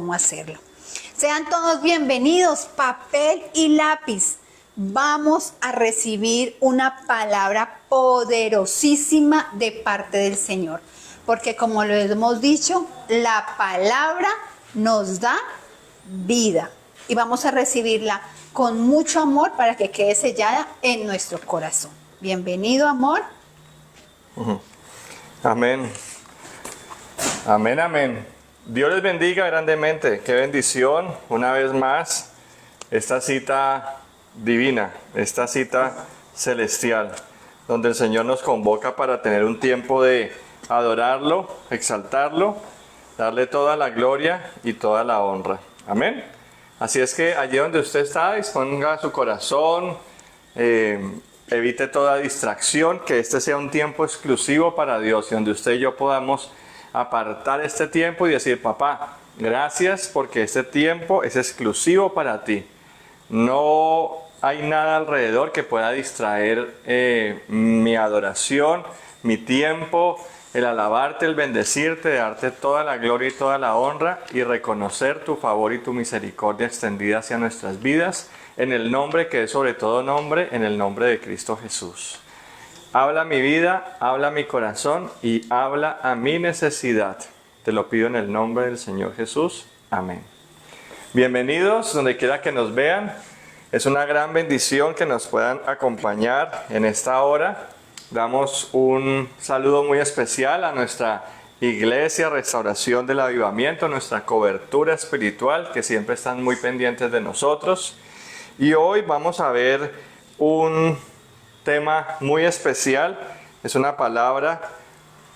cómo hacerlo. Sean todos bienvenidos, papel y lápiz. Vamos a recibir una palabra poderosísima de parte del Señor. Porque como lo hemos dicho, la palabra nos da vida. Y vamos a recibirla con mucho amor para que quede sellada en nuestro corazón. Bienvenido, amor. Amén. Amén, amén. Dios les bendiga grandemente. Qué bendición, una vez más, esta cita divina, esta cita celestial, donde el Señor nos convoca para tener un tiempo de adorarlo, exaltarlo, darle toda la gloria y toda la honra. Amén. Así es que allí donde usted está, disponga su corazón, evite toda distracción, que este sea un tiempo exclusivo para Dios y donde usted y yo podamos apartar este tiempo y decir: papá, gracias porque este tiempo es exclusivo para ti. No hay nada alrededor que pueda distraer mi adoración, mi tiempo, el alabarte, el bendecirte, darte toda la gloria y toda la honra y reconocer tu favor y tu misericordia extendida hacia nuestras vidas, en el nombre que es sobre todo nombre, en el nombre de Cristo Jesús. Habla mi vida, habla mi corazón y habla a mi necesidad. Te lo pido en el nombre del Señor Jesús. Amén. Bienvenidos donde quiera que nos vean. Es una gran bendición que nos puedan acompañar en esta hora. Damos un saludo muy especial a nuestra Iglesia Restauración del Avivamiento, nuestra cobertura espiritual, que siempre están muy pendientes de nosotros. Y hoy vamos a ver un tema muy especial. Es una palabra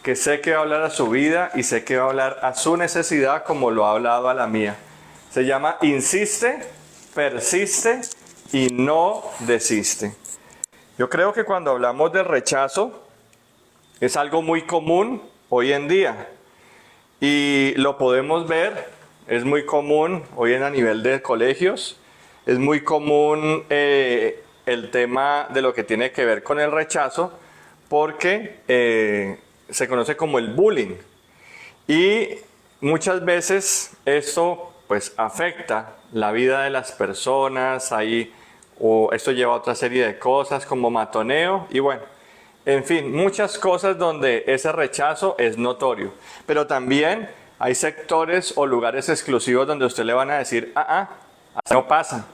que sé que va a hablar a su vida y sé que va a hablar a su necesidad como lo ha hablado a la mía. Se llama insiste, persiste y no desiste. Yo creo que cuando hablamos del rechazo es algo muy común hoy en día y lo podemos ver, es muy común hoy a nivel de colegios, es muy común el tema de lo que tiene que ver con el rechazo porque se conoce como el bullying y muchas veces esto pues afecta la vida de las personas, o esto lleva a otra serie de cosas como matoneo y bueno, en fin, muchas cosas donde ese rechazo es notorio. Pero también hay sectores o lugares exclusivos donde usted le van a decir, así no pasa,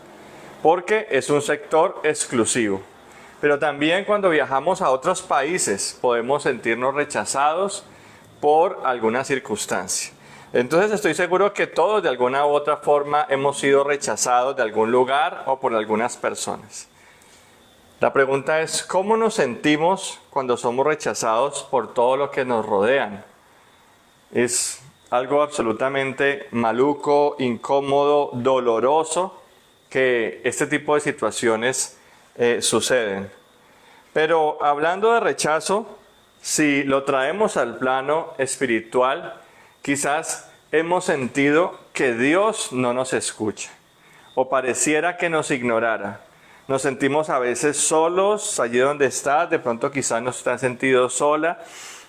porque es un sector exclusivo. Pero también cuando viajamos a otros países podemos sentirnos rechazados por alguna circunstancia. Entonces estoy seguro que todos de alguna u otra forma hemos sido rechazados de algún lugar o por algunas personas. La pregunta es, ¿cómo nos sentimos cuando somos rechazados por todo lo que nos rodean? Es algo absolutamente maluco, incómodo, doloroso que este tipo de situaciones suceden. Pero hablando de rechazo, si lo traemos al plano espiritual, quizás hemos sentido que Dios no nos escucha o pareciera que nos ignorara. Nos sentimos a veces solos allí donde estás, de pronto quizás nos has sentido sola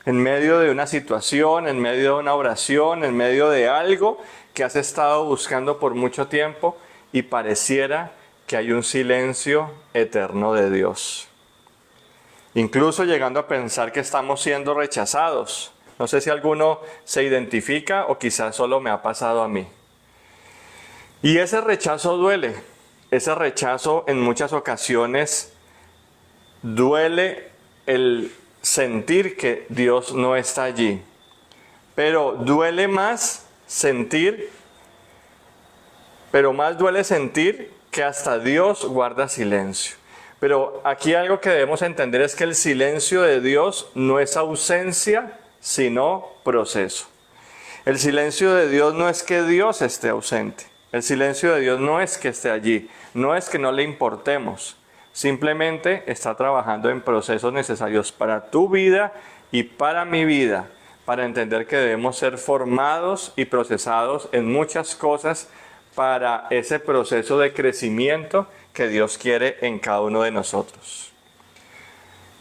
en medio de una situación, en medio de una oración, en medio de algo que has estado buscando por mucho tiempo y pareciera que hay un silencio eterno de Dios. Incluso llegando a pensar que estamos siendo rechazados. No sé si alguno se identifica o quizás solo me ha pasado a mí. Y ese rechazo duele. Ese rechazo en muchas ocasiones duele el sentir que Dios no está allí. Pero duele más sentir, que hasta Dios guarda silencio. Pero aquí algo que debemos entender es que el silencio de Dios no es ausencia, sino proceso. El silencio de Dios no es que Dios esté ausente. El silencio de Dios no es que esté allí. No es que no le importemos. Simplemente está trabajando en procesos necesarios para tu vida y para mi vida. Para entender que debemos ser formados y procesados en muchas cosas para ese proceso de crecimiento que Dios quiere en cada uno de nosotros.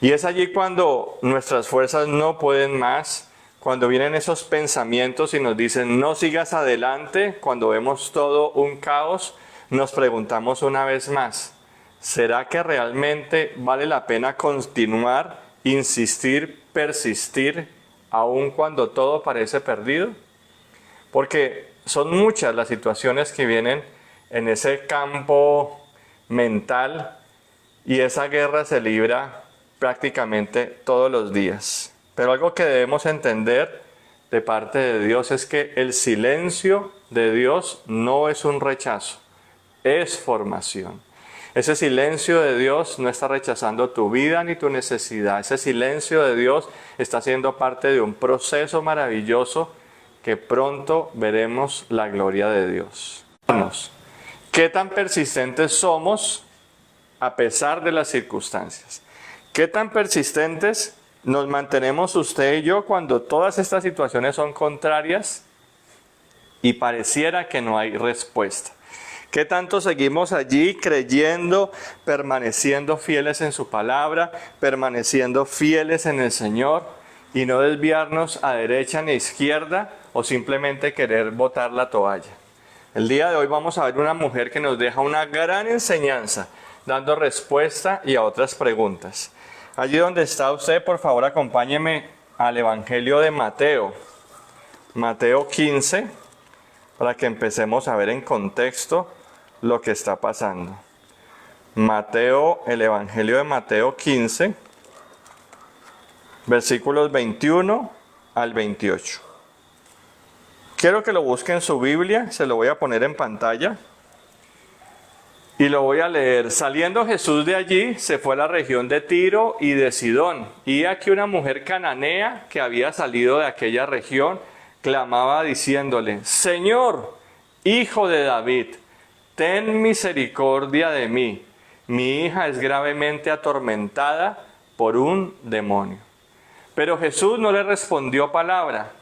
Y es allí cuando nuestras fuerzas no pueden más, cuando vienen esos pensamientos y nos dicen no sigas adelante, cuando vemos todo un caos, nos preguntamos una vez más, ¿será que realmente vale la pena continuar, insistir, persistir, aun cuando todo parece perdido? Porque son muchas las situaciones que vienen en ese campo mental y esa guerra se libra prácticamente todos los días. Pero algo que debemos entender de parte de Dios es que el silencio de Dios no es un rechazo, es formación. Ese silencio de Dios no está rechazando tu vida ni tu necesidad. Ese silencio de Dios está siendo parte de un proceso maravilloso que pronto veremos la gloria de Dios. ¿Qué tan persistentes somos a pesar de las circunstancias? ¿Qué tan persistentes nos mantenemos usted y yo cuando todas estas situaciones son contrarias y pareciera que no hay respuesta? ¿Qué tanto seguimos allí creyendo, permaneciendo fieles en su palabra, permaneciendo fieles en el Señor y no desviarnos a derecha ni a izquierda o simplemente querer botar la toalla? El día de hoy vamos a ver una mujer que nos deja una gran enseñanza, dando respuesta y a otras preguntas. Allí donde está usted, por favor, acompáñeme al Evangelio de Mateo. Mateo 15, para que empecemos a ver en contexto lo que está pasando. Mateo, el Evangelio de Mateo 15, versículos 21 al 28. Quiero que lo busque en su Biblia, se lo voy a poner en pantalla. Y lo voy a leer. Saliendo Jesús de allí, se fue a la región de Tiro y de Sidón. Y aquí una mujer cananea que había salido de aquella región, clamaba diciéndole, Señor, Hijo de David, ten misericordia de mí. Mi hija es gravemente atormentada por un demonio. Pero Jesús no le respondió palabra.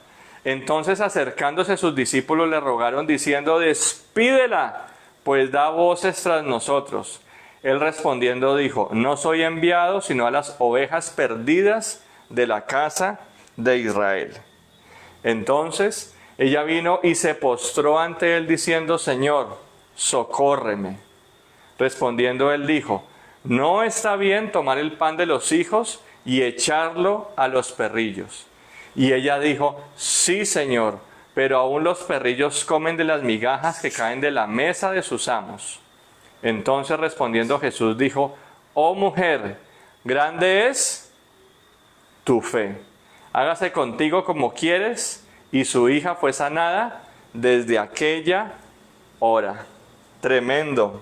Entonces acercándose sus discípulos le rogaron diciendo, despídela, pues da voces tras nosotros. Él respondiendo dijo, no soy enviado sino a las ovejas perdidas de la casa de Israel. Entonces ella vino y se postró ante él diciendo, Señor, socórreme. Respondiendo él dijo, no está bien tomar el pan de los hijos y echarlo a los perrillos. Y ella dijo, sí, Señor, pero aún los perrillos comen de las migajas que caen de la mesa de sus amos. Entonces respondiendo Jesús dijo, oh mujer, grande es tu fe. Hágase contigo como quieres. Y su hija fue sanada desde aquella hora. Tremendo,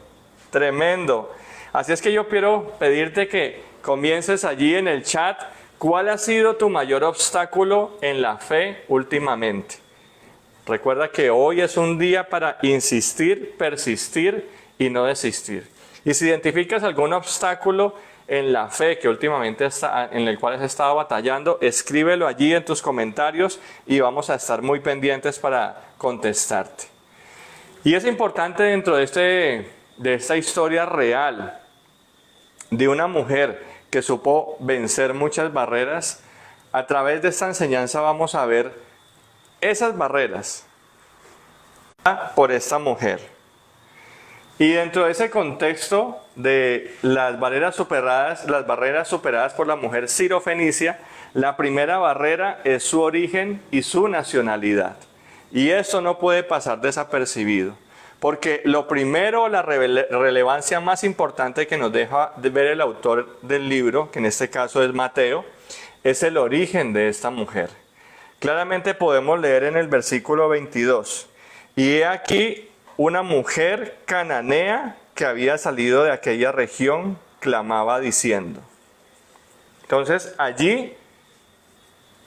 tremendo. Así es que yo quiero pedirte que comiences allí en el chat. ¿Cuál ha sido tu mayor obstáculo en la fe últimamente? Recuerda que hoy es un día para insistir, persistir y no desistir. Y si identificas algún obstáculo en la fe que últimamente en el cual has estado batallando, escríbelo allí en tus comentarios y vamos a estar muy pendientes para contestarte. Y es importante dentro de esta historia real de una mujer que supo vencer muchas barreras. A través de esta enseñanza vamos a ver esas barreras por esta mujer. Y dentro de ese contexto de las barreras superadas por la mujer sirofenicia, la primera barrera es su origen y su nacionalidad. Y eso no puede pasar desapercibido. Porque lo primero, la relevancia más importante que nos deja de ver el autor del libro, que en este caso es Mateo, es el origen de esta mujer. Claramente podemos leer en el versículo 22. Y he aquí una mujer cananea que había salido de aquella región, clamaba diciendo. Entonces allí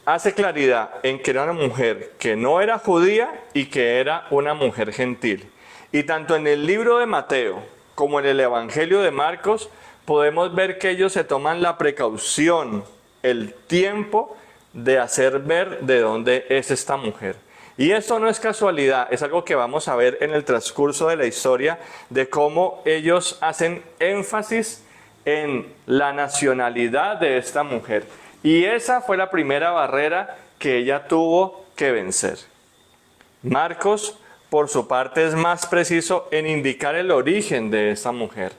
hace claridad en que era una mujer que no era judía y que era una mujer gentil. Y tanto en el libro de Mateo como en el Evangelio de Marcos podemos ver que ellos se toman la precaución, el tiempo de hacer ver de dónde es esta mujer. Y esto no es casualidad, es algo que vamos a ver en el transcurso de la historia de cómo ellos hacen énfasis en la nacionalidad de esta mujer. Y esa fue la primera barrera que ella tuvo que vencer. Marcos, por su parte, es más preciso en indicar el origen de esta mujer.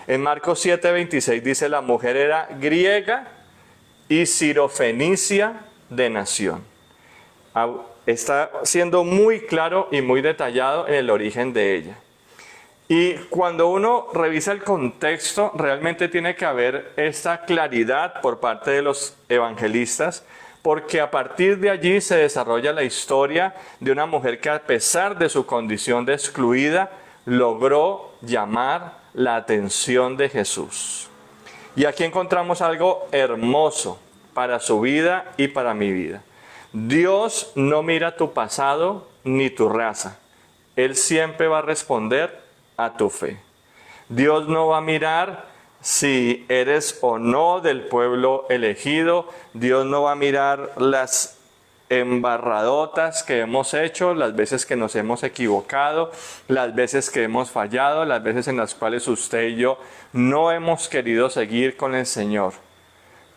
En Marcos 7:26 dice: la mujer era griega y sirofenicia de nación. Está siendo muy claro y muy detallado en el origen de ella. Y cuando uno revisa el contexto, realmente tiene que haber esta claridad por parte de los evangelistas, porque a partir de allí se desarrolla la historia de una mujer que, a pesar de su condición de excluida, logró llamar la atención de Jesús. Y aquí encontramos algo hermoso para su vida y para mi vida. Dios no mira tu pasado ni tu raza. Él siempre va a responder a tu fe. Dios no va a mirar si eres o no del pueblo elegido. Dios no va a mirar las embarradotas que hemos hecho, las veces que nos hemos equivocado, las veces que hemos fallado, las veces en las cuales usted y yo no hemos querido seguir con el Señor.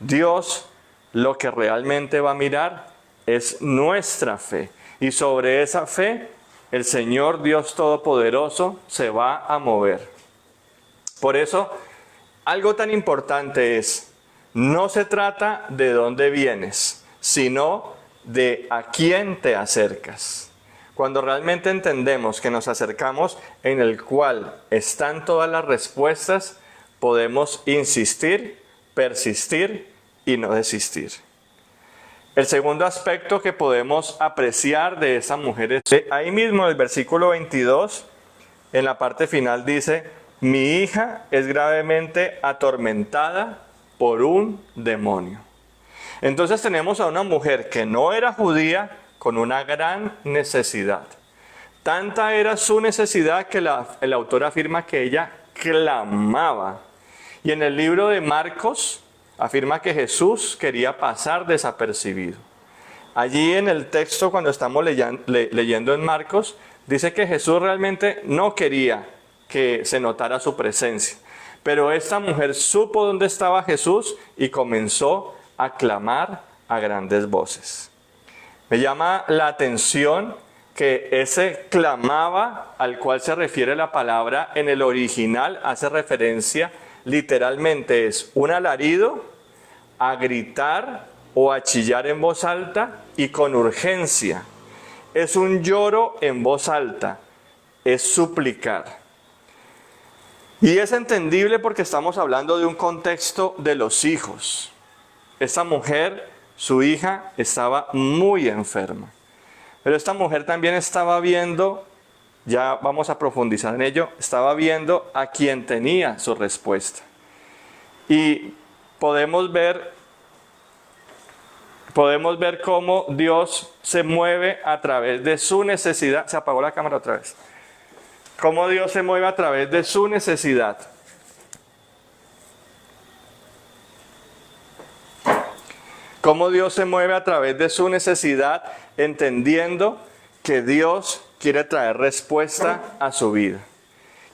Dios lo que realmente va a mirar es nuestra fe. Y sobre esa fe, el Señor Dios Todopoderoso se va a mover. Por eso, algo tan importante es, no se trata de dónde vienes, sino de a quién te acercas. Cuando realmente entendemos que nos acercamos en el cual están todas las respuestas, podemos insistir, persistir y no desistir. El segundo aspecto que podemos apreciar de esa mujer es, ahí mismo en el versículo 22, en la parte final dice: mi hija es gravemente atormentada por un demonio. Entonces tenemos a una mujer que no era judía con una gran necesidad. Tanta era su necesidad que el autor afirma que ella clamaba. Y en el libro de Marcos afirma que Jesús quería pasar desapercibido. Allí en el texto, cuando estamos leyendo en Marcos, dice que Jesús realmente no quería que se notara su presencia. Pero esta mujer supo dónde estaba Jesús y comenzó a clamar a grandes voces. Me llama la atención que ese clamaba al cual se refiere la palabra en el original hace referencia, literalmente es un alarido, a gritar o a chillar en voz alta y con urgencia. Es un lloro en voz alta, es suplicar. Y es entendible porque estamos hablando de un contexto de los hijos. Esta mujer, su hija, estaba muy enferma. Pero esta mujer también estaba viendo, ya vamos a profundizar en ello, estaba viendo a quien tenía su respuesta. Y podemos ver cómo Dios se mueve a través de su necesidad. Se apagó la cámara otra vez. Cómo Dios se mueve a través de su necesidad. Cómo Dios se mueve a través de su necesidad, entendiendo que Dios quiere traer respuesta a su vida.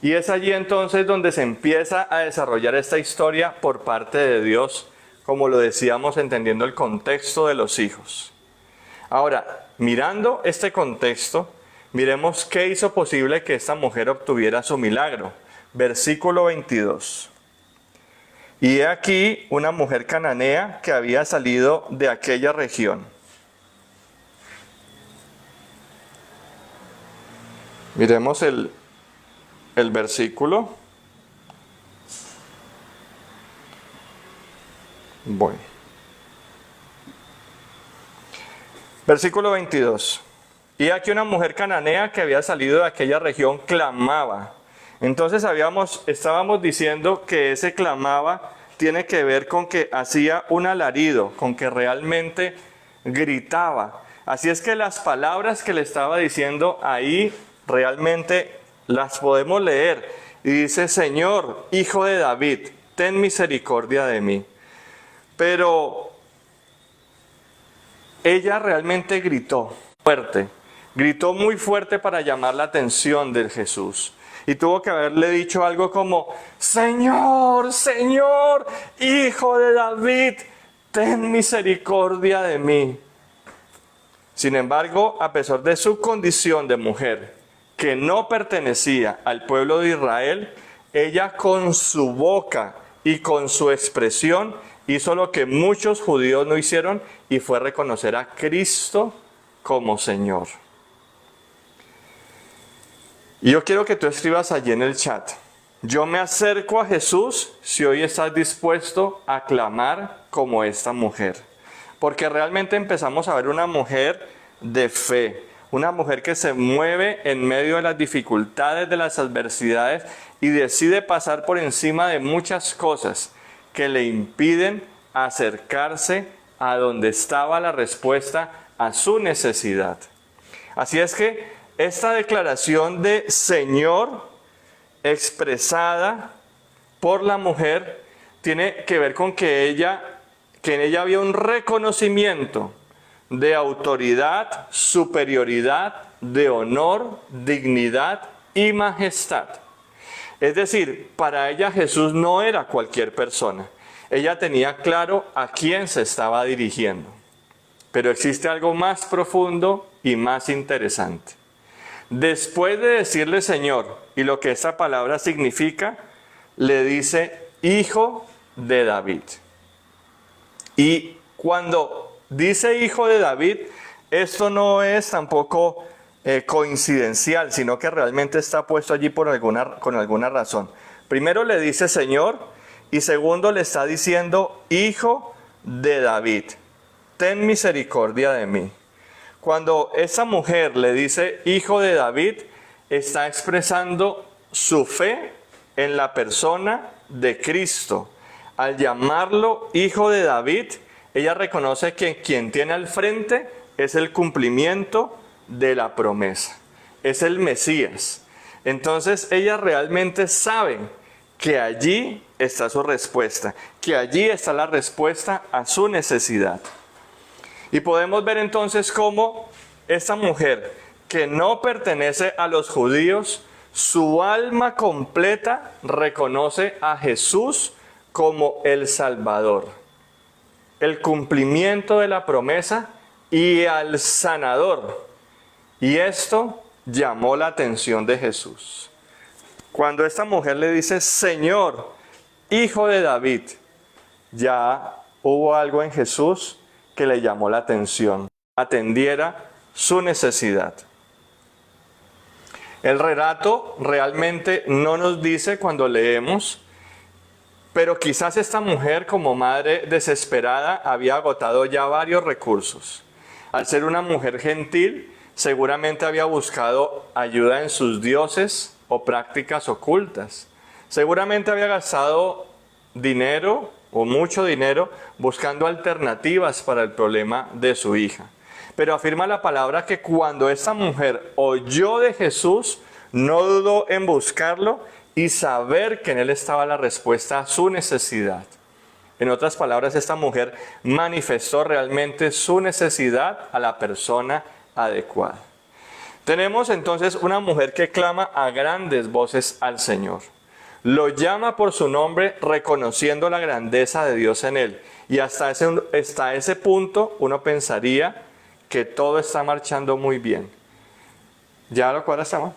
Y es allí entonces donde se empieza a desarrollar esta historia por parte de Dios, como lo decíamos, entendiendo el contexto de los hijos. Ahora, mirando este contexto, miremos qué hizo posible que esta mujer obtuviera su milagro. Versículo 22. Y he aquí una mujer cananea que había salido de aquella región. Miremos el versículo. Bueno. Versículo 22. Y aquí una mujer cananea que había salido de aquella región clamaba. Entonces estábamos diciendo que ese clamaba tiene que ver con que hacía un alarido, con que realmente gritaba. Así es que las palabras que le estaba diciendo ahí realmente las podemos leer. Y dice: Señor, Hijo de David, ten misericordia de mí. Pero ella realmente gritó fuerte. Gritó muy fuerte para llamar la atención de Jesús. Y tuvo que haberle dicho algo como: Señor, Señor, Hijo de David, ten misericordia de mí. Sin embargo, a pesar de su condición de mujer, que no pertenecía al pueblo de Israel, ella con su boca y con su expresión hizo lo que muchos judíos no hicieron, y fue reconocer a Cristo como Señor. Y yo quiero que tú escribas allí en el chat: yo me acerco a Jesús si hoy estás dispuesto a clamar como esta mujer. Porque realmente empezamos a ver una mujer de fe, una mujer que se mueve en medio de las dificultades, de las adversidades, y decide pasar por encima de muchas cosas que le impiden acercarse a donde estaba la respuesta a su necesidad. Así es que esta declaración de Señor expresada por la mujer tiene que ver con que en ella había un reconocimiento de autoridad, superioridad, de honor, dignidad y majestad. Es decir, para ella Jesús no era cualquier persona. Ella tenía claro a quién se estaba dirigiendo. Pero existe algo más profundo y más interesante. Después de decirle Señor y lo que esta palabra significa, le dice Hijo de David. Y cuando dice Hijo de David, esto no es tampoco coincidencial, sino que realmente está puesto allí con alguna razón. Primero le dice Señor, y segundo le está diciendo Hijo de David. Ten misericordia de mí. Cuando esa mujer le dice Hijo de David, está expresando su fe en la persona de Cristo. Al llamarlo Hijo de David, ella reconoce que quien tiene al frente es el cumplimiento de la promesa. Es el Mesías. Entonces ella realmente sabe que allí está su respuesta, que allí está la respuesta a su necesidad. Y podemos ver entonces cómo esta mujer, que no pertenece a los judíos, su alma completa reconoce a Jesús como el Salvador, el cumplimiento de la promesa y al sanador. Y esto llamó la atención de Jesús. Cuando esta mujer le dice, Señor, Hijo de David, ya hubo algo en Jesús que le llamó la atención, atendiera su necesidad. El relato realmente no nos dice cuando leemos, pero quizás esta mujer, como madre desesperada, había agotado ya varios recursos. Al ser una mujer gentil, seguramente había buscado ayuda en sus dioses o prácticas ocultas. Seguramente había gastado dinero o mucho dinero buscando alternativas para el problema de su hija. Pero afirma la palabra que cuando esta mujer oyó de Jesús, no dudó en buscarlo y saber que en él estaba la respuesta a su necesidad. En otras palabras, esta mujer manifestó realmente su necesidad a la persona adecuada. Tenemos entonces una mujer que clama a grandes voces al Señor. Lo llama por su nombre, reconociendo la grandeza de Dios en él. Y hasta ese punto uno pensaría que todo está marchando muy bien. Ya lo cual estamos.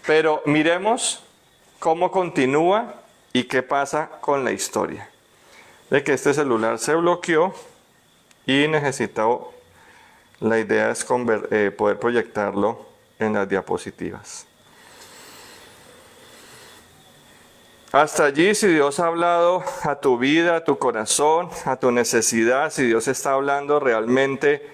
Pero miremos cómo continúa y qué pasa con la historia. De que este celular se bloqueó y necesitaba, la idea es poder proyectarlo en las diapositivas. Hasta allí, si Dios ha hablado a tu vida, a tu corazón, a tu necesidad, si Dios está hablando realmente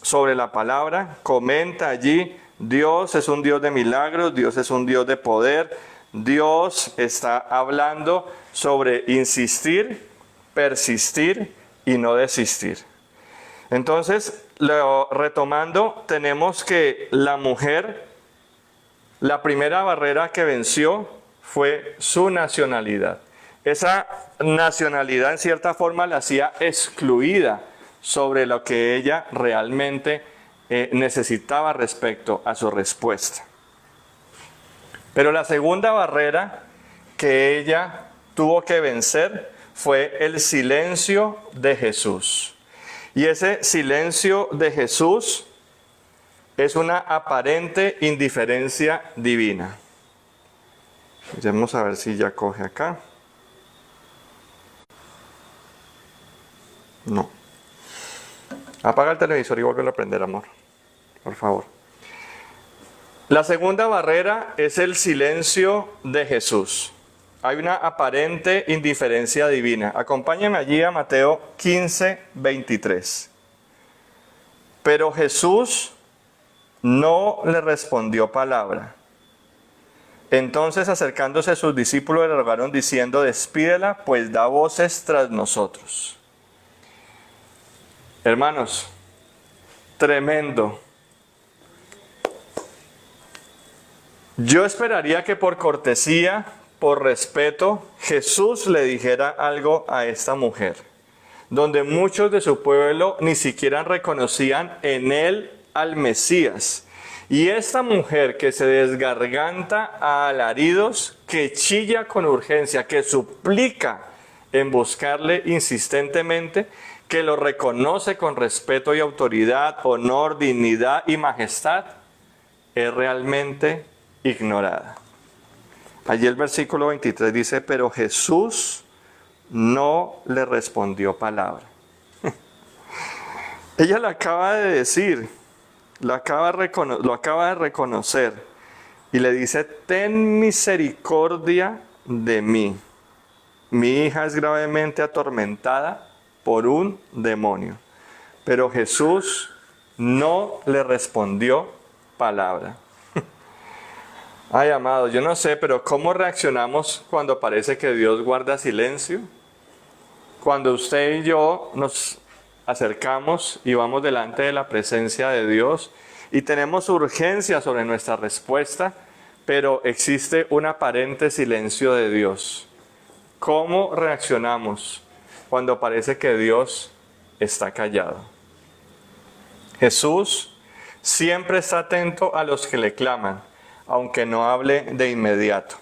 sobre la palabra, comenta allí. Dios es un Dios de milagros, Dios es un Dios de poder. Dios está hablando sobre insistir, persistir y no desistir. Entonces, retomando, tenemos que la mujer, la primera barrera que venció fue su nacionalidad. Esa nacionalidad en cierta forma la hacía excluida sobre lo que ella realmente necesitaba respecto a su respuesta. Pero la segunda barrera que ella tuvo que vencer fue el silencio de Jesús. Y ese silencio de Jesús es una aparente indiferencia divina. Vamos a ver si ya coge acá. No. Apaga el televisor y vuelve a prender, amor. Por favor. La segunda barrera es el silencio de Jesús. Hay una aparente indiferencia divina. Acompáñenme allí a Mateo 15, 23. Pero Jesús no le respondió palabra. Entonces, acercándose a sus discípulos, le rogaron diciendo: despídela, pues da voces tras nosotros. Hermanos, tremendo. Yo esperaría que por cortesía, por respeto, Jesús le dijera algo a esta mujer, donde muchos de su pueblo ni siquiera reconocían en él al Mesías. Y esta mujer que se desgarganta a alaridos, que chilla con urgencia, que suplica en buscarle insistentemente, que lo reconoce con respeto y autoridad, honor, dignidad y majestad, es realmente ignorada. Allí el versículo 23 dice: pero Jesús no le respondió palabra. Ella le acaba de decir, lo acaba de reconocer y le dice: ten misericordia de mí. Mi hija es gravemente atormentada por un demonio. Pero Jesús no le respondió palabra. Ay, amados, yo no sé, pero ¿cómo reaccionamos cuando parece que Dios guarda silencio? Cuando usted y yo nos acercamos y vamos delante de la presencia de Dios y tenemos urgencia sobre nuestra respuesta, pero existe un aparente silencio de Dios. ¿Cómo reaccionamos cuando parece que Dios está callado? Jesús siempre está atento a los que le claman, aunque no hable de inmediato.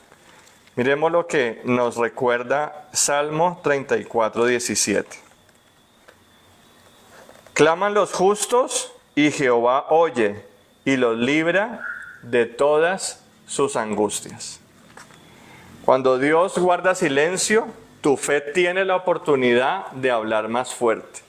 Miremos lo que nos recuerda Salmo 34, 17. Claman los justos y Jehová oye y los libra de todas sus angustias. Cuando Dios guarda silencio, tu fe tiene la oportunidad de hablar más fuerte.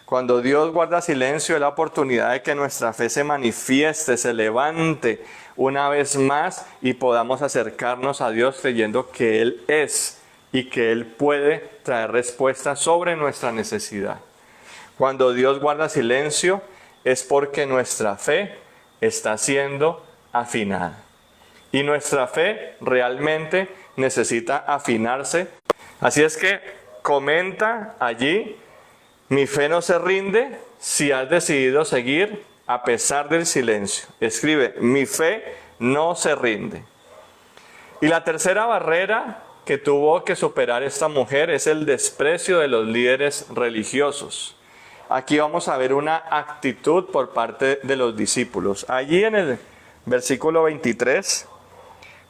Cuando Dios guarda silencio, es la oportunidad de que nuestra fe se manifieste, se levante una vez más y podamos acercarnos a Dios creyendo que Él es y que Él puede traer respuestas sobre nuestra necesidad. Cuando Dios guarda silencio, es porque nuestra fe está siendo afinada. Y nuestra fe realmente necesita afinarse. Así es que comenta allí: mi fe no se rinde si has decidido seguir a pesar del silencio. Escribe: mi fe no se rinde. Y la tercera barrera que tuvo que superar esta mujer es el desprecio de los líderes religiosos. Aquí vamos a ver una actitud por parte de los discípulos. Allí en el versículo 23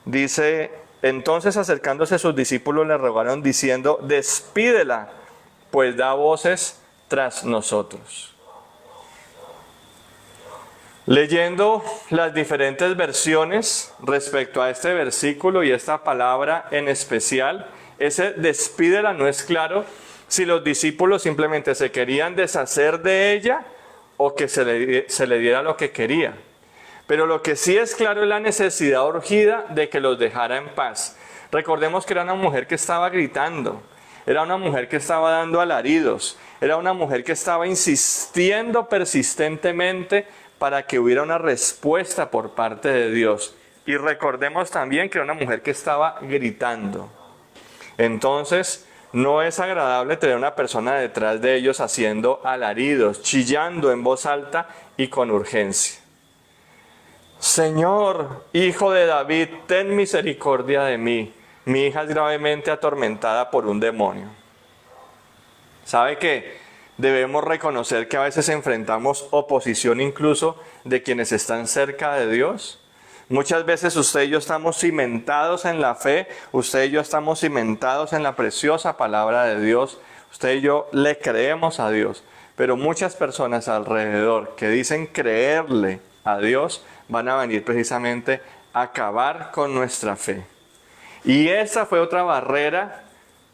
dice: entonces acercándose a sus discípulos le rogaron diciendo: despídela, pues da voces tras nosotros. Leyendo las diferentes versiones respecto a este versículo y esta palabra en especial, ese despídela no es claro si los discípulos simplemente se querían deshacer de ella o que se le diera lo que quería. Pero lo que sí es claro es la necesidad urgida de que los dejara en paz. Recordemos que era una mujer que estaba gritando, era una mujer que estaba dando alaridos, era una mujer que estaba insistiendo persistentemente para que hubiera una respuesta por parte de Dios. Y recordemos también que era una mujer que estaba gritando. Entonces, no es agradable tener una persona detrás de ellos haciendo alaridos, chillando en voz alta y con urgencia. Señor, Hijo de David, ten misericordia de mí. Mi hija es gravemente atormentada por un demonio. ¿Sabe que debemos reconocer que a veces enfrentamos oposición incluso de quienes están cerca de Dios? Muchas veces usted y yo estamos cimentados en la fe, usted y yo estamos cimentados en la preciosa palabra de Dios, usted y yo le creemos a Dios, pero muchas personas alrededor que dicen creerle a Dios van a venir precisamente a acabar con nuestra fe. Y esa fue otra barrera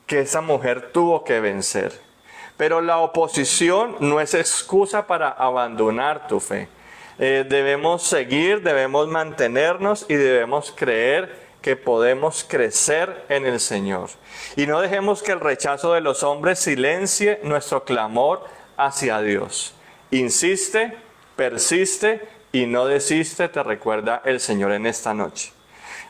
que esa mujer tuvo que vencer. Pero la oposición no es excusa para abandonar tu fe. Debemos seguir, debemos mantenernos y debemos creer que podemos crecer en el Señor. Y no dejemos que el rechazo de los hombres silencie nuestro clamor hacia Dios. Insiste, persiste y no desiste, te recuerda el Señor en esta noche.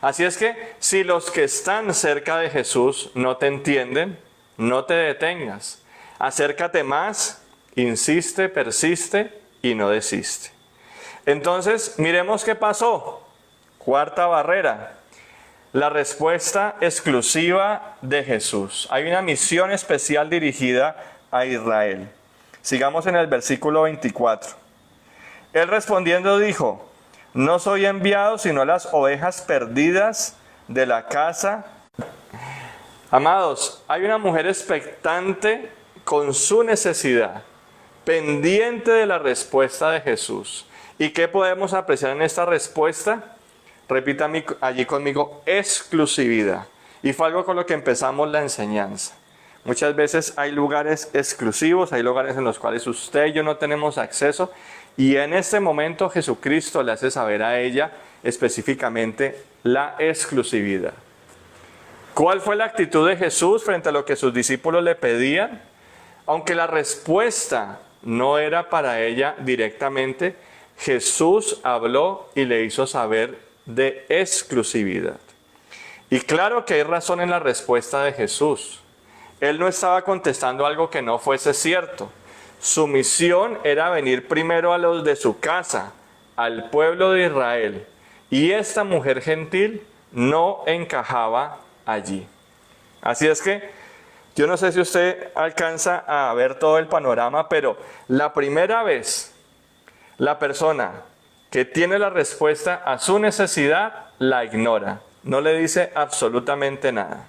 Así es que si los que están cerca de Jesús no te entienden, no te detengas. Acércate más, insiste, persiste y no desiste. Entonces, miremos qué pasó. Cuarta barrera. La respuesta exclusiva de Jesús. Hay una misión especial dirigida a Israel. Sigamos en el versículo 24. Él respondiendo dijo: no soy enviado sino a las ovejas perdidas de la casa. Amados, hay una mujer expectante con su necesidad, pendiente de la respuesta de Jesús. ¿Y qué podemos apreciar en esta respuesta? Repita allí conmigo: exclusividad. Y fue algo con lo que empezamos la enseñanza. Muchas veces hay lugares exclusivos, hay lugares en los cuales usted y yo no tenemos acceso. Y en este momento Jesucristo le hace saber a ella específicamente la exclusividad. ¿Cuál fue la actitud de Jesús frente a lo que sus discípulos le pedían? Aunque la respuesta no era para ella directamente, Jesús habló y le hizo saber de exclusividad. Y claro que hay razón en la respuesta de Jesús. Él no estaba contestando algo que no fuese cierto. Su misión era venir primero a los de su casa, al pueblo de Israel. Y esta mujer gentil no encajaba allí. Así es que yo no sé si usted alcanza a ver todo el panorama, pero la primera vez la persona que tiene la respuesta a su necesidad la ignora, no le dice absolutamente nada.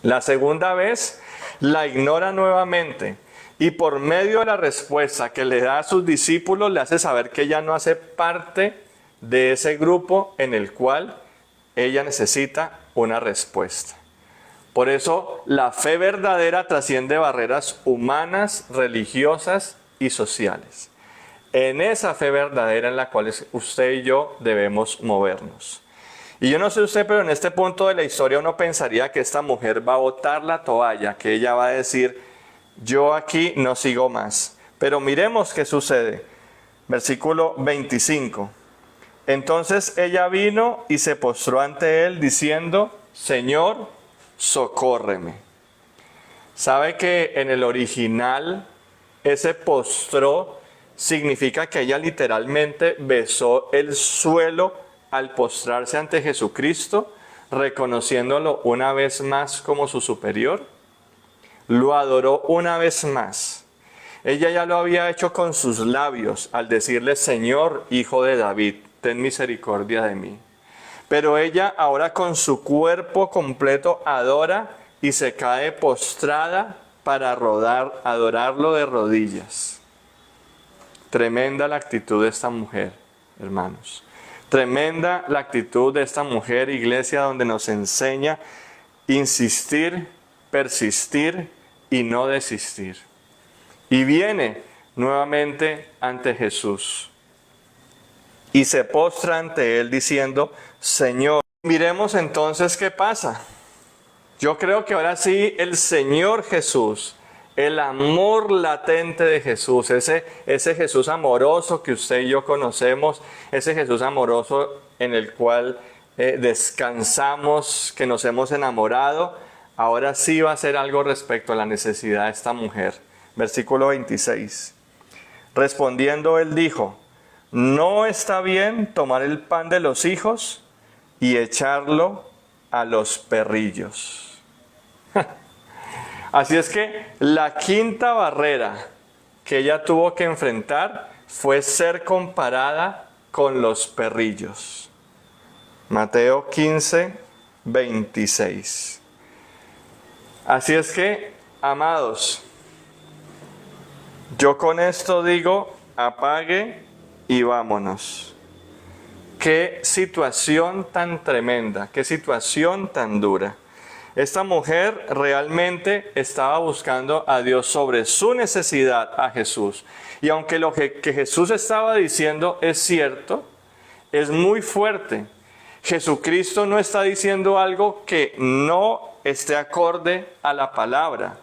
La segunda vez la ignora nuevamente y por medio de la respuesta que le da a sus discípulos le hace saber que ella no hace parte de ese grupo en el cual ella necesita una respuesta. Por eso la fe verdadera trasciende barreras humanas, religiosas y sociales. En esa fe verdadera en la cual usted y yo debemos movernos. Y yo no sé usted, pero en este punto de la historia uno pensaría que esta mujer va a botar la toalla, que ella va a decir: yo aquí no sigo más. Pero miremos qué sucede. Versículo 25. Entonces ella vino y se postró ante él diciendo: Señor, socórreme. ¿Sabe que en el original ese postró significa que ella literalmente besó el suelo al postrarse ante Jesucristo, reconociéndolo una vez más como su superior? Lo adoró una vez más. Ella ya lo había hecho con sus labios al decirle: Señor, hijo de David, ten misericordia de mí. Pero ella ahora con su cuerpo completo adora y se cae postrada para adorarlo de rodillas. Tremenda la actitud de esta mujer, hermanos. Tremenda la actitud de esta mujer, iglesia, donde nos enseña insistir, persistir y no desistir. Y viene nuevamente ante Jesús y se postra ante él diciendo: Señor. Miremos entonces qué pasa. Yo creo que ahora sí el Señor Jesús, el amor latente de Jesús, ese Jesús amoroso que usted y yo conocemos, ese Jesús amoroso en el cual descansamos, que nos hemos enamorado, ahora sí va a hacer algo respecto a la necesidad de esta mujer. Versículo 26. Respondiendo él dijo: no está bien tomar el pan de los hijos y echarlo a los perrillos. Así es que la quinta barrera que ella tuvo que enfrentar fue ser comparada con los perrillos. Mateo 15, 26. Así es que, amados, Yo con esto digo, apague y vámonos. Qué situación tan tremenda, qué situación tan dura. Esta mujer realmente estaba buscando a Dios sobre su necesidad a Jesús. Y aunque lo que Jesús estaba diciendo es cierto, es muy fuerte. Jesucristo no está diciendo algo que no esté acorde a la palabra.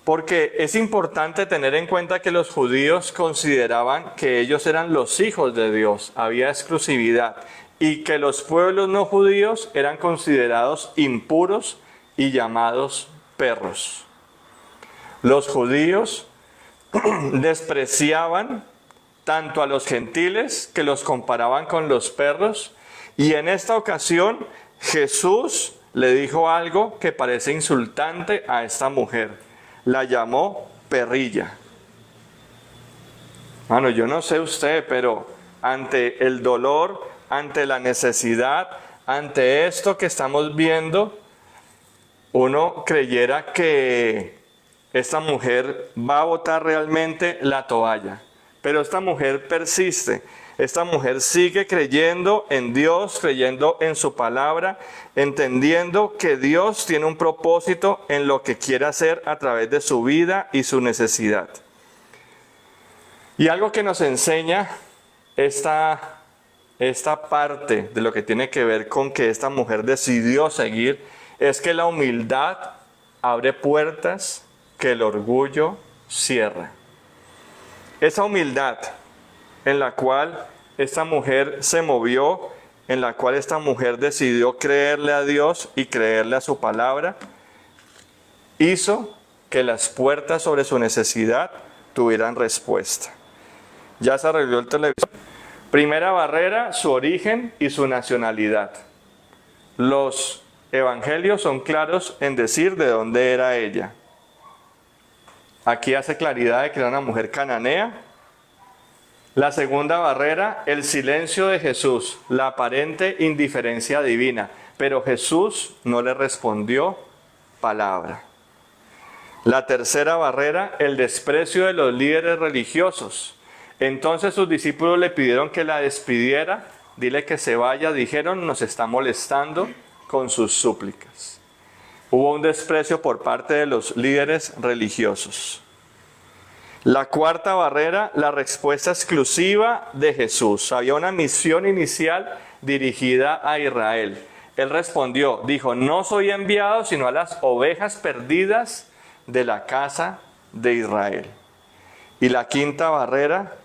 Porque es importante tener en cuenta que los judíos consideraban que ellos eran los hijos de Dios, había exclusividad, y que los pueblos no judíos eran considerados impuros y llamados perros. Los judíos despreciaban tanto a los gentiles, que los comparaban con los perros, y en esta ocasión Jesús le dijo algo que parece insultante a esta mujer. La llamó perrilla. Mano, yo no sé usted, pero ante el dolor, ante la necesidad, ante esto que estamos viendo, uno creyera que esta mujer va a botar realmente la toalla. Pero esta mujer persiste. Esta mujer sigue creyendo en Dios, creyendo en su palabra, entendiendo que Dios tiene un propósito en lo que quiere hacer a través de su vida y su necesidad. Y algo que nos enseña esta parte de lo que tiene que ver con que esta mujer decidió seguir, es que la humildad abre puertas que el orgullo cierra. Esa humildad en la cual esta mujer se movió, en la cual esta mujer decidió creerle a Dios y creerle a su palabra, hizo que las puertas sobre su necesidad tuvieran respuesta. Ya se arregló el televisor. Primera barrera, su origen y su nacionalidad. Los evangelios son claros en decir de dónde era ella. Aquí hace claridad de que era una mujer cananea. La segunda barrera, el silencio de Jesús, la aparente indiferencia divina, pero Jesús no le respondió palabra. La tercera barrera, el desprecio de los líderes religiosos. Entonces sus discípulos le pidieron que la despidiera, dile que se vaya, dijeron, nos está molestando con sus súplicas. Hubo un desprecio por parte de los líderes religiosos. La cuarta barrera, la respuesta exclusiva de Jesús. Había una misión inicial dirigida a Israel. Él respondió, dijo, no soy enviado sino a las ovejas perdidas de la casa de Israel. Y la quinta barrera,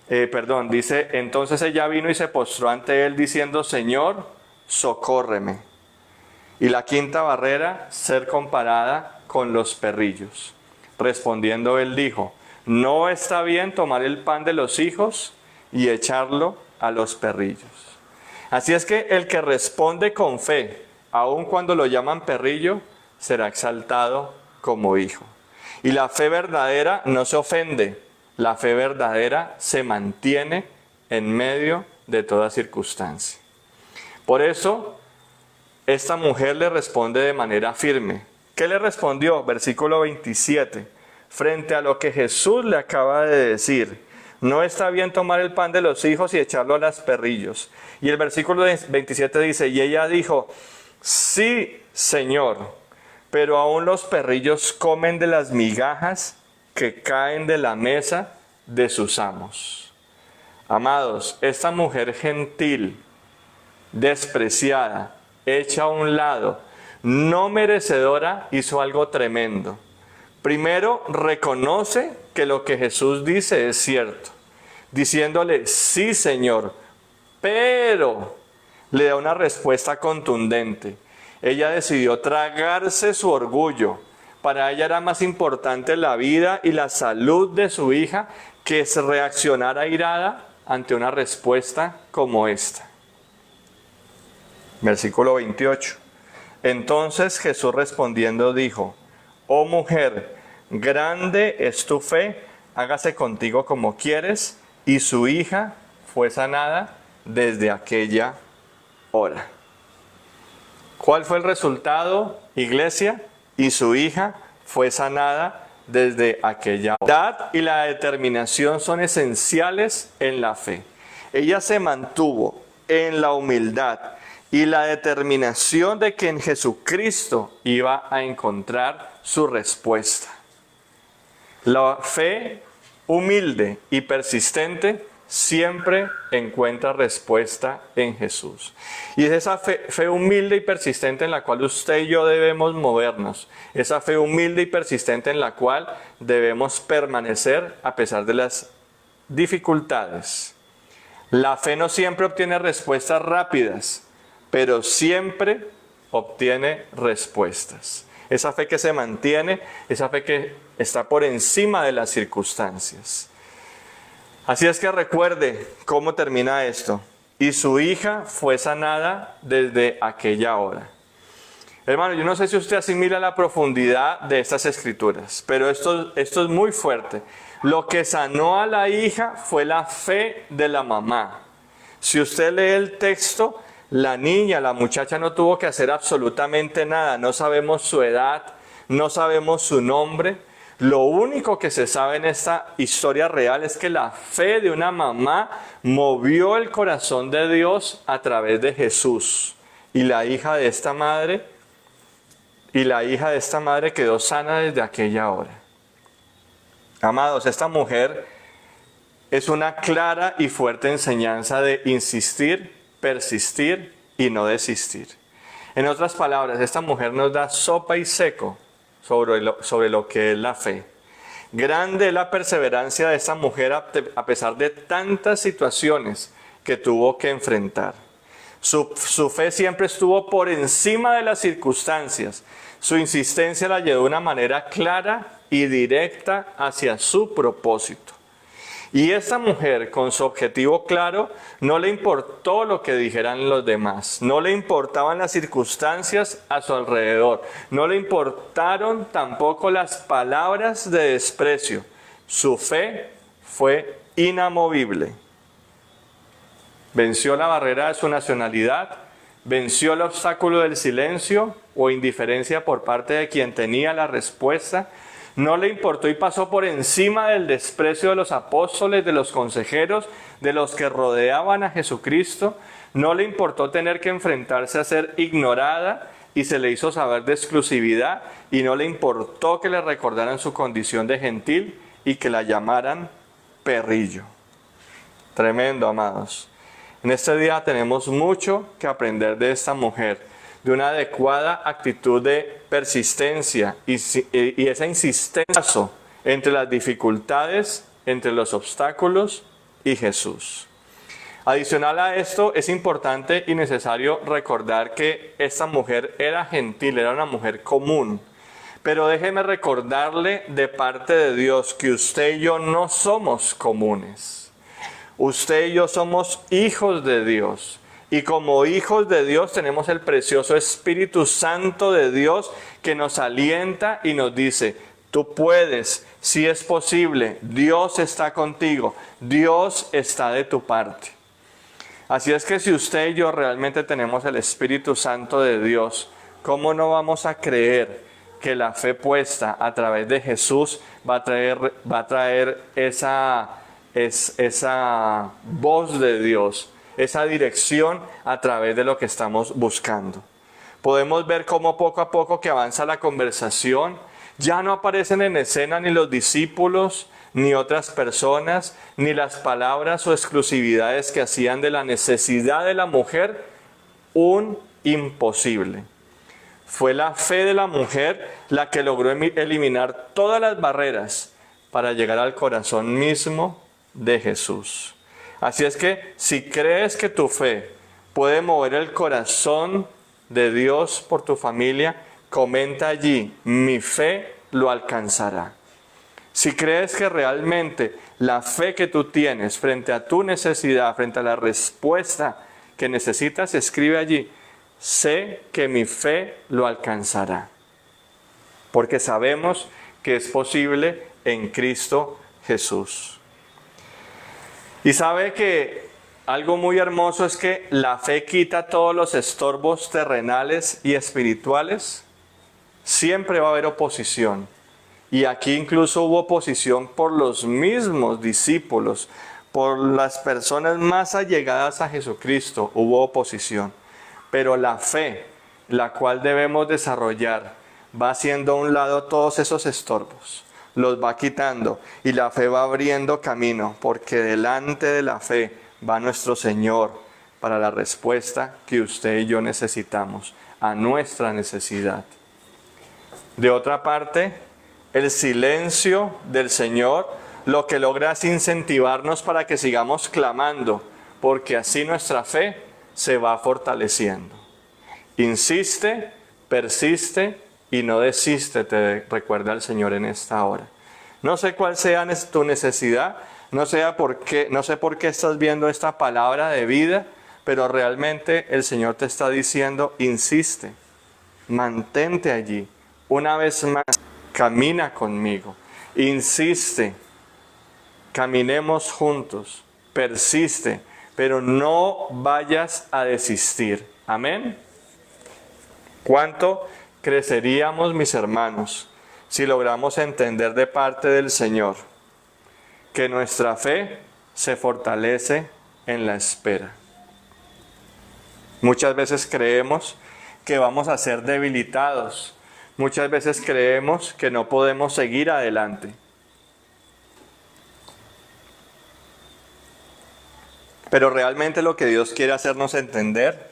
dice, entonces ella vino y se postró ante él diciendo, Señor, socórreme. Y la quinta barrera, ser comparada con los perrillos. Respondiendo él dijo, no está bien tomar el pan de los hijos y echarlo a los perrillos. Así es que el que responde con fe, aun cuando lo llaman perrillo, será exaltado como hijo. Y la fe verdadera no se ofende, la fe verdadera se mantiene en medio de toda circunstancia. Por eso, esta mujer le responde de manera firme. ¿Qué le respondió? Versículo 27. Frente a lo que Jesús le acaba de decir, no está bien tomar el pan de los hijos y echarlo a los perrillos. Y el versículo 27 dice, y ella dijo, sí, Señor, pero aún los perrillos comen de las migajas que caen de la mesa de sus amos. Amados, esta mujer gentil, despreciada, hecha a un lado, no merecedora, hizo algo tremendo. Primero, reconoce que lo que Jesús dice es cierto, diciéndole, sí, Señor, pero le da una respuesta contundente. Ella decidió tragarse su orgullo. Para ella era más importante la vida y la salud de su hija que reaccionar airada ante una respuesta como esta. Versículo 28. Entonces Jesús respondiendo dijo, oh mujer, grande es tu fe, hágase contigo como quieres, y su hija fue sanada desde aquella hora. ¿Cuál fue el resultado, iglesia? Y su hija fue sanada desde aquella hora. La humildad y la determinación son esenciales en la fe. Ella se mantuvo en la humildad y la determinación de que en Jesucristo iba a encontrar su respuesta. La fe humilde y persistente siempre encuentra respuesta en Jesús. Y es esa fe humilde y persistente en la cual usted y yo debemos movernos. Esa fe humilde y persistente en la cual debemos permanecer a pesar de las dificultades. La fe no siempre obtiene respuestas rápidas, pero siempre obtiene respuestas. Esa fe que se mantiene, esa fe que está por encima de las circunstancias. Así es que recuerde cómo termina esto. Y su hija fue sanada desde aquella hora. Hermano, yo no sé si usted asimila la profundidad de estas escrituras, pero esto es muy fuerte. Lo que sanó a la hija fue la fe de la mamá. Si usted lee el texto, la niña, la muchacha no tuvo que hacer absolutamente nada. No sabemos su edad, no sabemos su nombre. Lo único que se sabe en esta historia real es que la fe de una mamá movió el corazón de Dios a través de Jesús. Y la hija de esta madre quedó sana desde aquella hora. Amados, esta mujer es una clara y fuerte enseñanza de insistir, persistir y no desistir. En otras palabras, esta mujer nos da sopa y seco sobre lo que es la fe. Grande es la perseverancia de esta mujer a pesar de tantas situaciones que tuvo que enfrentar. Su fe siempre estuvo por encima de las circunstancias. Su insistencia la llevó de una manera clara y directa hacia su propósito. Y esta mujer, con su objetivo claro, no le importó lo que dijeran los demás, no le importaban las circunstancias a su alrededor, no le importaron tampoco las palabras de desprecio. Su fe fue inamovible. Venció la barrera de su nacionalidad, venció el obstáculo del silencio o indiferencia por parte de quien tenía la respuesta. No le importó y pasó por encima del desprecio de los apóstoles, de los consejeros, de los que rodeaban a Jesucristo. No le importó tener que enfrentarse a ser ignorada y se le hizo saber de exclusividad. Y no le importó que le recordaran su condición de gentil y que la llamaran perrillo. Tremendo, amados. En este día tenemos mucho que aprender de esta mujer, de una adecuada actitud de persistencia y esa insistencia entre las dificultades, entre los obstáculos y Jesús. Adicional a esto, es importante y necesario recordar que esta mujer era gentil, era una mujer común. Pero déjeme recordarle de parte de Dios que usted y yo no somos comunes. Usted y yo somos hijos de Dios. Y como hijos de Dios tenemos el precioso Espíritu Santo de Dios que nos alienta y nos dice, tú puedes, si es posible, Dios está contigo, Dios está de tu parte. Así es que si usted y yo realmente tenemos el Espíritu Santo de Dios, ¿cómo no vamos a creer que la fe puesta a través de Jesús va a traer esa voz de Dios? Esa dirección a través de lo que estamos buscando. Podemos ver cómo poco a poco que avanza la conversación, ya no aparecen en escena ni los discípulos, ni otras personas, ni las palabras o exclusividades que hacían de la necesidad de la mujer un imposible. Fue la fe de la mujer la que logró eliminar todas las barreras para llegar al corazón mismo de Jesús. Así es que si crees que tu fe puede mover el corazón de Dios por tu familia, comenta allí, mi fe lo alcanzará. Si crees que realmente la fe que tú tienes frente a tu necesidad, frente a la respuesta que necesitas, escribe allí, sé que mi fe lo alcanzará. Porque sabemos que es posible en Cristo Jesús. Y sabe que algo muy hermoso es que la fe quita todos los estorbos terrenales y espirituales. Siempre va a haber oposición. Y aquí incluso hubo oposición por los mismos discípulos, por las personas más allegadas a Jesucristo, hubo oposición. Pero la fe, la cual debemos desarrollar, va haciendo a un lado todos esos estorbos, los va quitando y la fe va abriendo camino, porque delante de la fe va nuestro Señor para la respuesta que usted y yo necesitamos a nuestra necesidad. De otra parte, el silencio del Señor lo que logra es incentivarnos para que sigamos clamando, porque así nuestra fe se va fortaleciendo. Insiste, persiste y no desiste, te recuerda el Señor en esta hora. No sé cuál sea tu necesidad, no sé por qué estás viendo esta palabra de vida, pero realmente el Señor te está diciendo, insiste, mantente allí. Una vez más, camina conmigo, insiste, caminemos juntos, persiste, pero no vayas a desistir. Amén. ¿Cuánto creceríamos, mis hermanos, si logramos entender de parte del Señor que nuestra fe se fortalece en la espera? Muchas veces creemos que vamos a ser debilitados. Muchas veces creemos que no podemos seguir adelante. Pero realmente lo que Dios quiere hacernos entender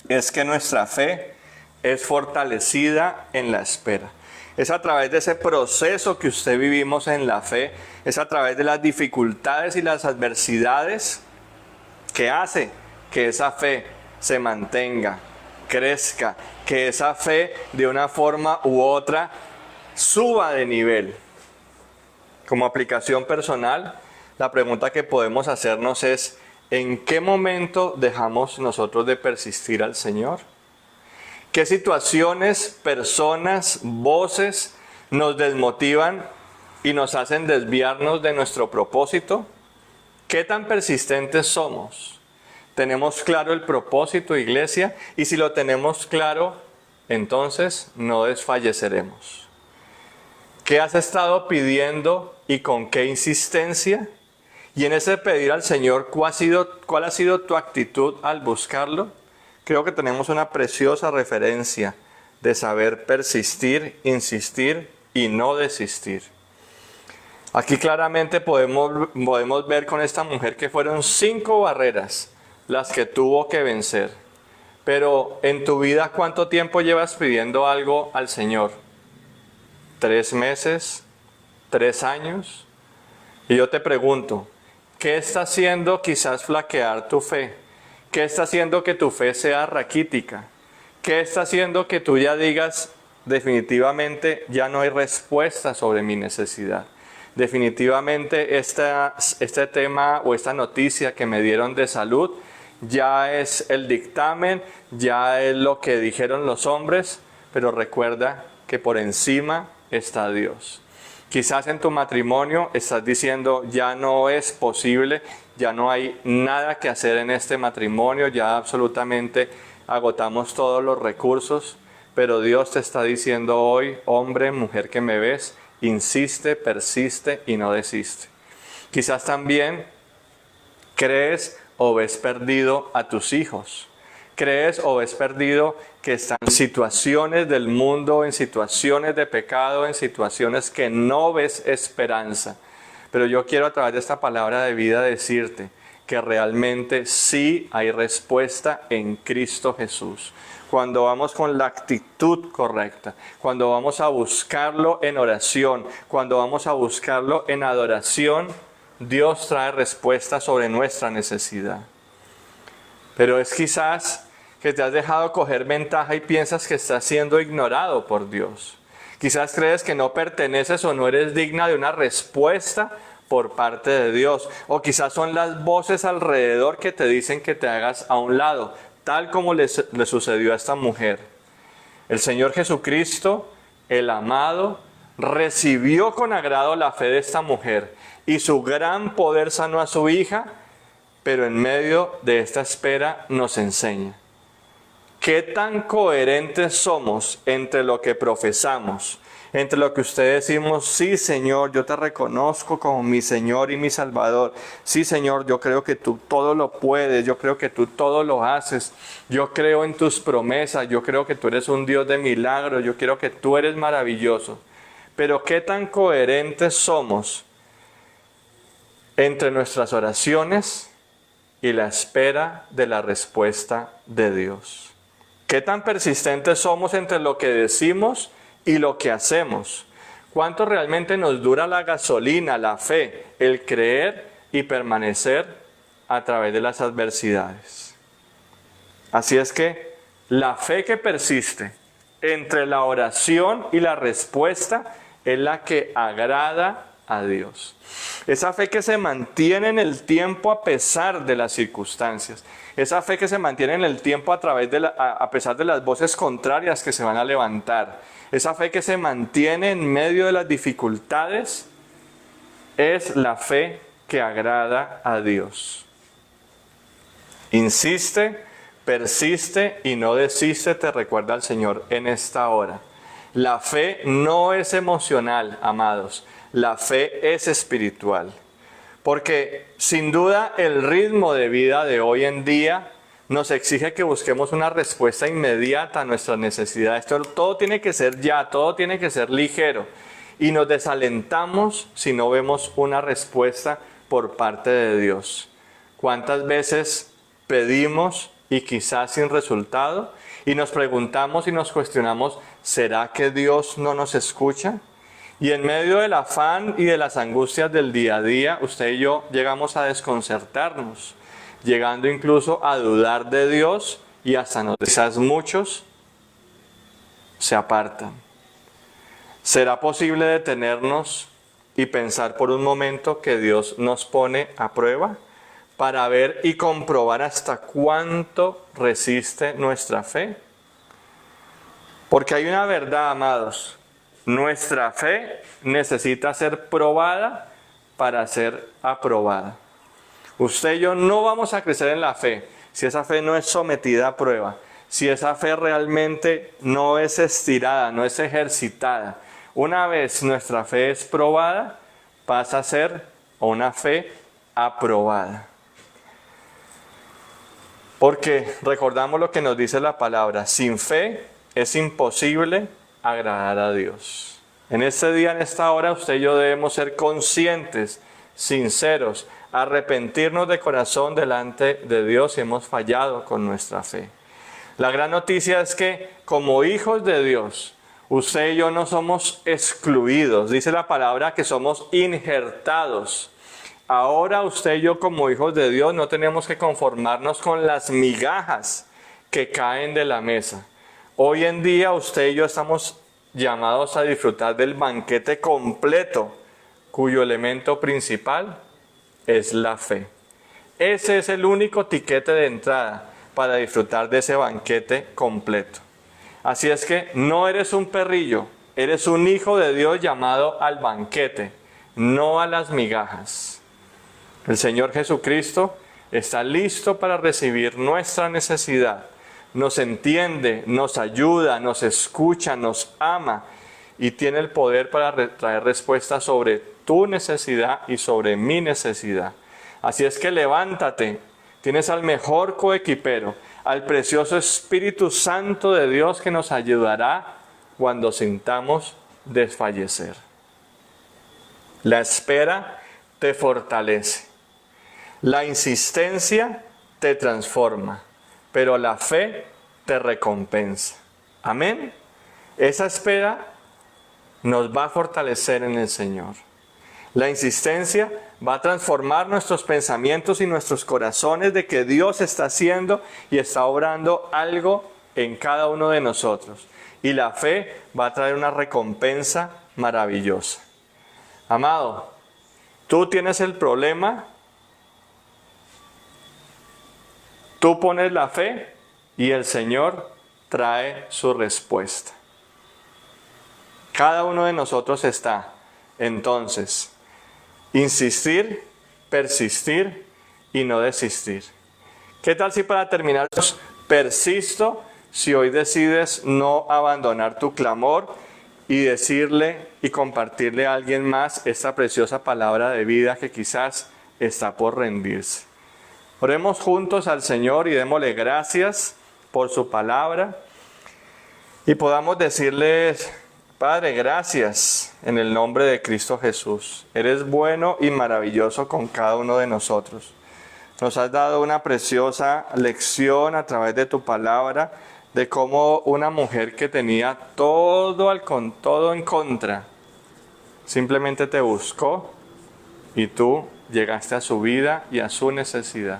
es que nuestra fe es fortalecida en la espera. Es a través de ese proceso que usted vivimos en la fe, es a través de las dificultades y las adversidades que hace que esa fe se mantenga, crezca, que esa fe de una forma u otra suba de nivel. Como aplicación personal, la pregunta que podemos hacernos es, ¿en qué momento dejamos nosotros de persistir al Señor? ¿Qué situaciones, personas, voces nos desmotivan y nos hacen desviarnos de nuestro propósito? ¿Qué tan persistentes somos? ¿Tenemos claro el propósito, iglesia? Y si lo tenemos claro, entonces no desfalleceremos. ¿Qué has estado pidiendo y con qué insistencia? Y en ese pedir al Señor, ¿cuál ha sido tu actitud al buscarlo? Creo que tenemos una preciosa referencia de saber persistir, insistir y no desistir. Aquí claramente podemos ver con esta mujer que fueron 5 barreras las que tuvo que vencer. Pero en tu vida, ¿cuánto tiempo llevas pidiendo algo al Señor? ¿3 meses? ¿3 años? Y yo te pregunto, ¿qué está haciendo quizás flaquear tu fe? ¿Qué está haciendo que tu fe sea raquítica? ¿Qué está haciendo que tú ya digas, definitivamente ya no hay respuesta sobre mi necesidad? Definitivamente este tema o esta noticia que me dieron de salud ya es el dictamen, ya es lo que dijeron los hombres, pero recuerda que por encima está Dios. Quizás en tu matrimonio estás diciendo, ya no es posible, ya no hay nada que hacer en este matrimonio, ya absolutamente agotamos todos los recursos, pero Dios te está diciendo hoy, hombre, mujer que me ves, insiste, persiste y no desiste. Quizás también crees o ves perdido a tus hijos. Crees o ves perdido que están en situaciones del mundo, en situaciones de pecado, en situaciones que no ves esperanza. Pero yo quiero a través de esta palabra de vida decirte que realmente sí hay respuesta en Cristo Jesús. Cuando vamos con la actitud correcta, cuando vamos a buscarlo en oración, cuando vamos a buscarlo en adoración, Dios trae respuesta sobre nuestra necesidad. Pero es quizás que te has dejado coger ventaja y piensas que estás siendo ignorado por Dios. Quizás crees que no perteneces o no eres digna de una respuesta por parte de Dios. O quizás son las voces alrededor que te dicen que te hagas a un lado, tal como le sucedió a esta mujer. El Señor Jesucristo, el amado, recibió con agrado la fe de esta mujer y su gran poder sanó a su hija, pero en medio de esta espera nos enseña. ¿Qué tan coherentes somos entre lo que profesamos, entre lo que ustedes decimos, sí Señor, yo te reconozco como mi Señor y mi Salvador. Sí Señor, yo creo que tú todo lo puedes, yo creo que tú todo lo haces. Yo creo en tus promesas, yo creo que tú eres un Dios de milagros, yo creo que tú eres maravilloso. Pero ¿qué tan coherentes somos entre nuestras oraciones y la espera de la respuesta de Dios? ¿Qué tan persistentes somos entre lo que decimos y lo que hacemos? ¿Cuánto realmente nos dura la gasolina, la fe, el creer y permanecer a través de las adversidades? Así es que la fe que persiste entre la oración y la respuesta es la que agrada a Dios. Esa fe que se mantiene en el tiempo a pesar de las circunstancias. Esa fe que se mantiene en el tiempo a pesar de las voces contrarias que se van a levantar. Esa fe que se mantiene en medio de las dificultades es la fe que agrada a Dios. Insiste, persiste y no desiste, te recuerda el Señor en esta hora. La fe no es emocional, amados. La fe es espiritual. Porque sin duda el ritmo de vida de hoy en día nos exige que busquemos una respuesta inmediata a nuestras necesidades. Todo tiene que ser ya, todo tiene que ser ligero. Y nos desalentamos si no vemos una respuesta por parte de Dios. ¿Cuántas veces pedimos y quizás sin resultado? Y nos preguntamos y nos cuestionamos, ¿será que Dios no nos escucha? Y en medio del afán y de las angustias del día a día, usted y yo llegamos a desconcertarnos, llegando incluso a dudar de Dios y hasta quizás muchos se apartan. ¿Será posible detenernos y pensar por un momento que Dios nos pone a prueba para ver y comprobar hasta cuánto resiste nuestra fe? Porque hay una verdad, amados. Nuestra fe necesita ser probada para ser aprobada. Usted y yo no vamos a crecer en la fe si esa fe no es sometida a prueba, si esa fe realmente no es estirada, no es ejercitada. Una vez nuestra fe es probada, pasa a ser una fe aprobada. Porque recordamos lo que nos dice la palabra, sin fe es imposible agradar a Dios. En este día, en esta hora, usted y yo debemos ser conscientes, sinceros, arrepentirnos de corazón delante de Dios si hemos fallado con nuestra fe. La gran noticia es que como hijos de Dios, usted y yo no somos excluidos. Dice la palabra que somos injertados. Ahora usted y yo como hijos de Dios no tenemos que conformarnos con las migajas que caen de la mesa. Hoy en día usted y yo estamos llamados a disfrutar del banquete completo, cuyo elemento principal es la fe. Ese es el único tiquete de entrada para disfrutar de ese banquete completo. Así es que no eres un perrillo, eres un hijo de Dios llamado al banquete, no a las migajas. El Señor Jesucristo está listo para recibir nuestra necesidad. Nos entiende, nos ayuda, nos escucha, nos ama y tiene el poder para traer respuestas sobre tu necesidad y sobre mi necesidad. Así es que levántate, tienes al mejor coequipero, al precioso Espíritu Santo de Dios que nos ayudará cuando sintamos desfallecer. La espera te fortalece, la insistencia te transforma, pero la fe te recompensa. Amén. Esa espera nos va a fortalecer en el Señor. La insistencia va a transformar nuestros pensamientos y nuestros corazones de que Dios está haciendo y está obrando algo en cada uno de nosotros. Y la fe va a traer una recompensa maravillosa. Amado, tú tienes el problema. Tú pones la fe y el Señor trae su respuesta. Cada uno de nosotros está, entonces, insistir, persistir y no desistir. ¿Qué tal si para terminar, persisto si hoy decides no abandonar tu clamor y decirle y compartirle a alguien más esta preciosa palabra de vida que quizás está por rendirse. Oremos juntos al Señor y démosle gracias por su palabra y podamos decirles: Padre, gracias en el nombre de Cristo Jesús. Eres bueno y maravilloso con cada uno de nosotros. Nos has dado una preciosa lección a través de tu palabra de cómo una mujer que tenía todo en contra, simplemente te buscó y tú llegaste a su vida y a su necesidad.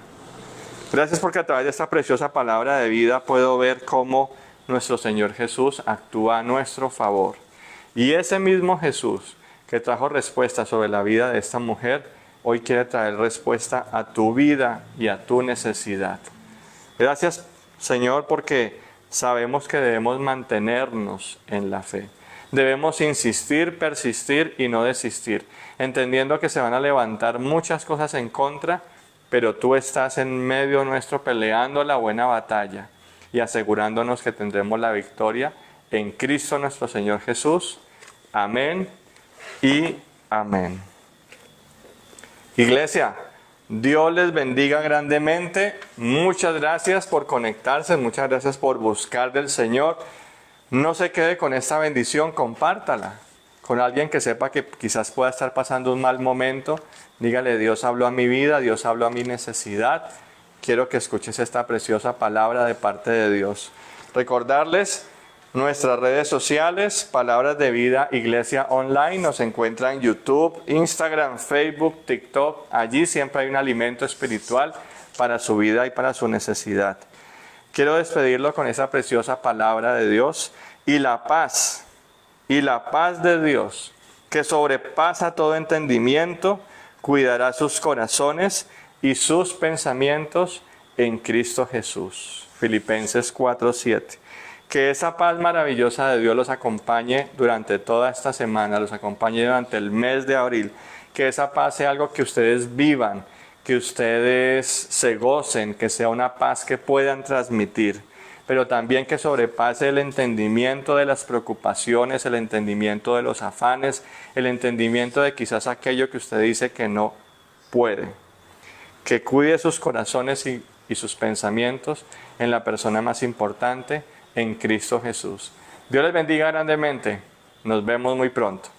Gracias porque a través de esta preciosa palabra de vida puedo ver cómo nuestro Señor Jesús actúa a nuestro favor. Y ese mismo Jesús que trajo respuesta sobre la vida de esta mujer, hoy quiere traer respuesta a tu vida y a tu necesidad. Gracias, Señor, porque sabemos que debemos mantenernos en la fe. Debemos insistir, persistir y no desistir, entendiendo que se van a levantar muchas cosas en contra, pero tú estás en medio nuestro peleando la buena batalla y asegurándonos que tendremos la victoria en Cristo nuestro Señor Jesús. Amén y amén. Iglesia, Dios les bendiga grandemente. Muchas gracias por conectarse, muchas gracias por buscar del Señor. No se quede con esta bendición, compártala con alguien que sepa que quizás pueda estar pasando un mal momento. Dígale: Dios habló a mi vida, Dios habló a mi necesidad. Quiero que escuches esta preciosa palabra de parte de Dios. Recordarles nuestras redes sociales, Palabras de Vida Iglesia Online. Nos encuentran en YouTube, Instagram, Facebook, TikTok. Allí siempre hay un alimento espiritual para su vida y para su necesidad. Quiero despedirlo con esa preciosa palabra de Dios. Y la paz de Dios, que sobrepasa todo entendimiento, cuidará sus corazones y sus pensamientos en Cristo Jesús. Filipenses 4:7. Que esa paz maravillosa de Dios los acompañe durante toda esta semana, los acompañe durante el mes de abril. Que esa paz sea algo que ustedes vivan, que ustedes se gocen, que sea una paz que puedan transmitir, pero también que sobrepase el entendimiento de las preocupaciones, el entendimiento de los afanes, el entendimiento de quizás aquello que usted dice que no puede. Que cuide sus corazones y sus pensamientos en la persona más importante, en Cristo Jesús. Dios les bendiga grandemente. Nos vemos muy pronto.